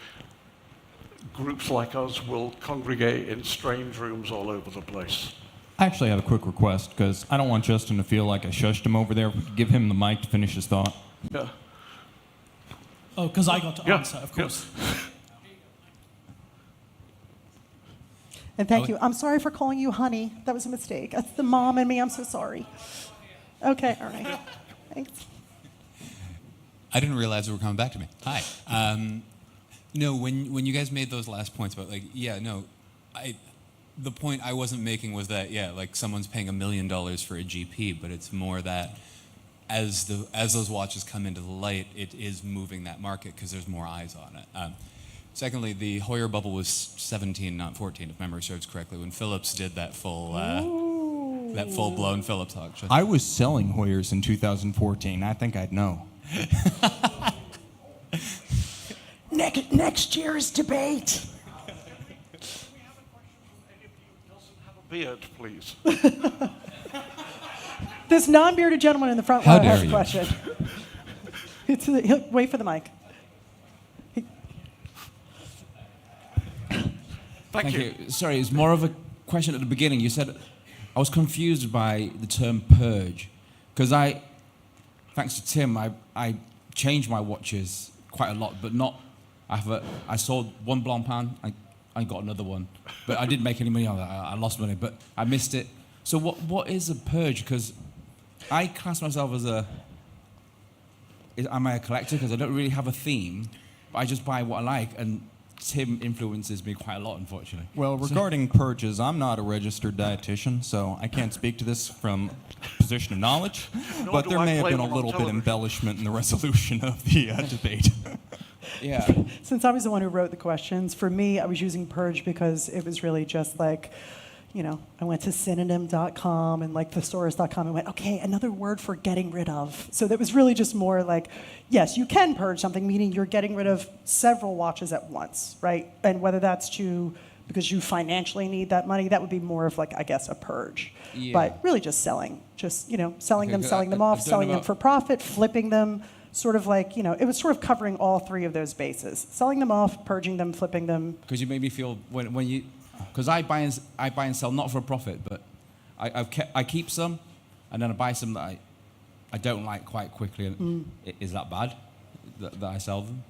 groups like us will congregate in strange rooms all over the place. I actually have a quick request, because I don't want Justin to feel like I shushed him over there. Give him the mic to finish his thought. Yeah. Oh, because I got to answer, of course. Yeah. And thank you. I'm sorry for calling you honey. That was a mistake. That's the mom in me. I'm so sorry. Okay, all right. Thanks. I didn't realize it were coming back to me. Hi. When you guys made those last points about the point I wasn't making was that someone's paying $1 million for a GP, but it's more that as those watches come into the light, it is moving that market because there's more eyes on it. Secondly, the Hoyer bubble was 17, not 14, if memory serves correctly, when Phillips did that full-blown Phillips auction. I was selling Hoyers in 2014. I think I'd know. Next year's debate. Beard, please. This non-bearded gentleman in the front row has a question. Wait for the mic. Thank you. Sorry, it's more of a question at the beginning. You said I was confused by the term purge because thanks to Tim, I changed my watches quite a lot, but not. I sold one Blancpain. I got another one, but I didn't make any money on that. I lost money, but I missed it. So what is a purge? Because I class myself as am I a collector? Because I don't really have a theme, but I just buy what I like, and Tim influences me quite a lot, unfortunately. Well, regarding purges, I'm not a registered dietitian, so I can't speak to this from a position of knowledge, but there may have been a little bit embellishment in the resolution of the debate. Yeah. Since I was the one who wrote the questions, for me, I was using purge because it was really just like, I went to synonym.com and thesaurus.com and went, okay, another word for getting rid of. So that was really just more like, yes, you can purge something, meaning you're getting rid of several watches at once, right? And whether that's because you financially need that money, that would be more of a purge. Yeah. But really just selling, selling them off, selling them for profit, flipping them, sort of it was sort of covering all three of those bases. Selling them off, purging them, flipping them. Because you made me feel, when you, because I buy and sell not for a profit, but I keep some, and then I buy some that I don't like quite quickly. Is that bad that I sell them?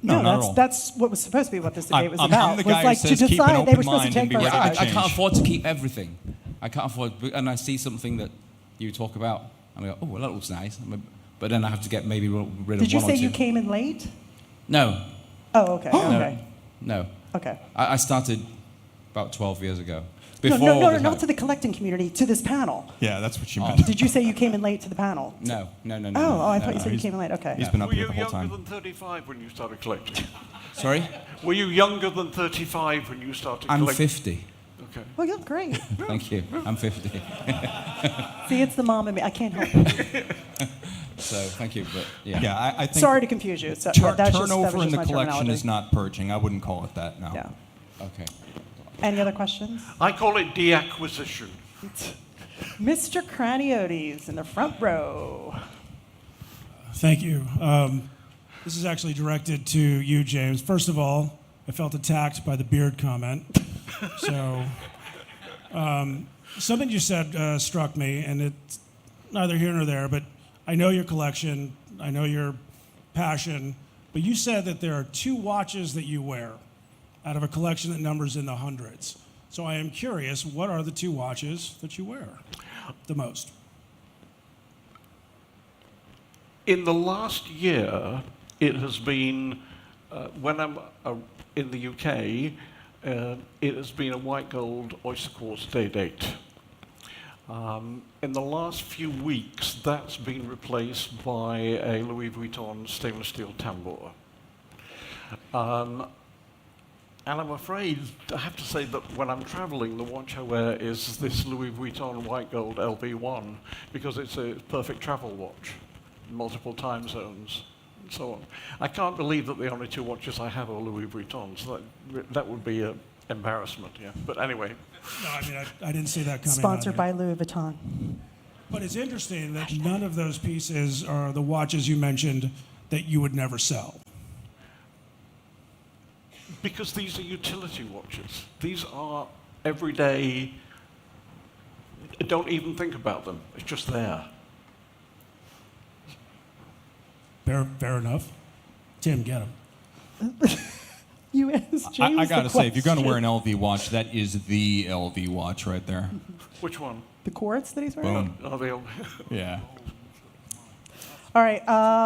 No, not at all. That's what was supposed to be what this debate was I'm about. the was guy like who to says keep an decide they open were supposed to mind take and be both ready to sides. I change. can't afford to keep everything. I can't afford, and I see something that you talk about, and I go, oh, well, that looks nice. But then I have to get maybe rid of one or Did you two. say you came in late? No, Oh, okay. Okay. no. Okay. I started about 12 years ago. No, Before no, all this not to happened. the collecting community, to this panel. Yeah, that's what you meant. Did you say you came in late to the panel? No. Oh, I thought you said you he's- came in late. Okay. He's been up Were here you the whole younger time. than 35 when you started collecting? Sorry? Were you younger than 35 when you started I'm collecting? 50. Okay. Well, you're great. Thank you. I'm 50. See, it's the mom in me. I can't help it. So thank you. But yeah. Yeah, I think Sorry to confuse you. So, yeah, that's just, that was turnover in just the my collection terminology. is not purging. I wouldn't call it that, no. Yeah. Okay. Any other questions? I call it deacquisition. Mr. Craniotes in the front row. Thank you. This is actually directed to you, James. First of all, I felt attacked by the beard comment. So, something you said struck me, and it's neither here nor there, but I know your collection, I know your passion, but you said that there are 2 watches that you wear out of a collection that numbers in the hundreds. So I am curious, what are the 2 watches that you wear the most? In the last year, it has been, when I'm in the UK, it has been a white gold oyster quartz day date. In the last few weeks, that's been replaced by a Louis Vuitton stainless steel tambour. And I'm afraid, I have to say that when I'm traveling, the watch I wear is this Louis Vuitton white gold LV1 because it's a perfect travel watch, multiple time zones, and so on. I can't believe that the only 2 watches I have are Louis Vuittons. That would be an embarrassment, yeah. But anyway. No, I mean, I didn't see that coming. Sponsored either. by Louis Vuitton. But it's interesting that none of those pieces are the watches you mentioned that you would never sell. Because these are utility watches. These are everyday, don't even think about them. It's just there. Fair enough. Tim, get him. You asked James I gotta the say, if you're gonna wear an question. LV watch, that is the LV watch right there. Which one? The quartz that he's wearing? Boom. Are they all? Yeah. All right,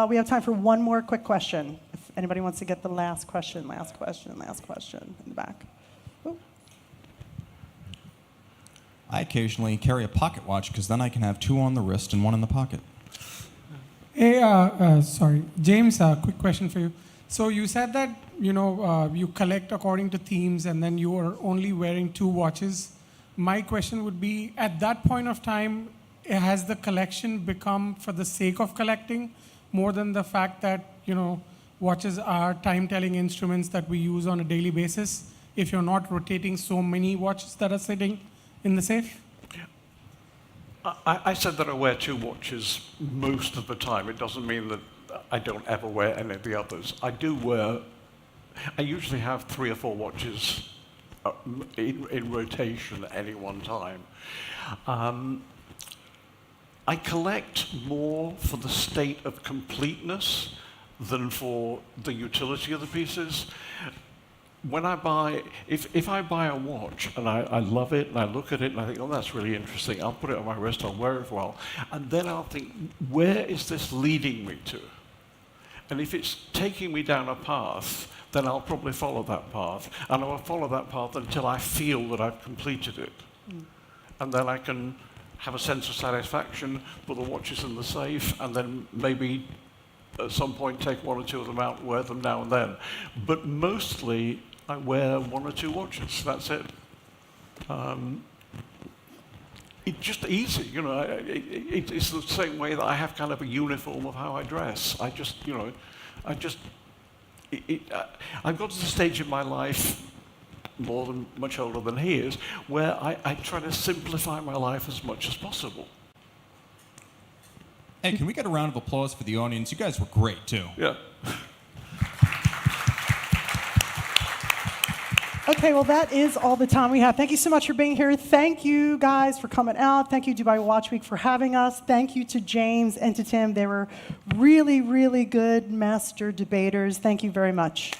we have time for one more quick question. If anybody wants to get the last question in the back. Ooh. I occasionally carry a pocket watch because then I can have 2 on the wrist and 1 in the pocket. Hey, sorry, James. Quick question for you. So you said that you collect according to themes, and then you are only wearing 2 watches. My question would be: at that point of time, has the collection become for the sake of collecting, more than the fact that watches are time-telling instruments that we use on a daily basis? If you're not rotating so many watches that are sitting in the safe. I said that I wear 2 watches most of the time. It doesn't mean that I don't ever wear any of the others. I usually have 3 or 4 watches in rotation at any one time. I collect more for the state of completeness than for the utility of the pieces. When I buy, if I buy a watch and I love it and I look at it and I think, oh, that's really interesting, I'll put it on my wrist, I'll wear it for a while, and then I'll think, where is this leading me to? And if it's taking me down a path, then I'll probably follow that path, and I'll follow that path until I feel that I've completed it. And then I can have a sense of satisfaction, put the watches in the safe, and then maybe at some point take 1 or 2 of them out and wear them now and then. But mostly, I wear 1 or 2 watches. That's it. It's just easy, it's the same way that I have kind of a uniform of how I dress. I've got to the stage in my life, much older than he is, where I try to simplify my life as much as possible. Hey, can we get a round of applause for the audience? You guys were great, too. Yeah. Okay, well, that is all the time we have. Thank you so much for being here. Thank you guys for coming out. Thank you, Dubai Watch Week, for having us. Thank you to James and to Tim. They were really, really good master debaters. Thank you very much.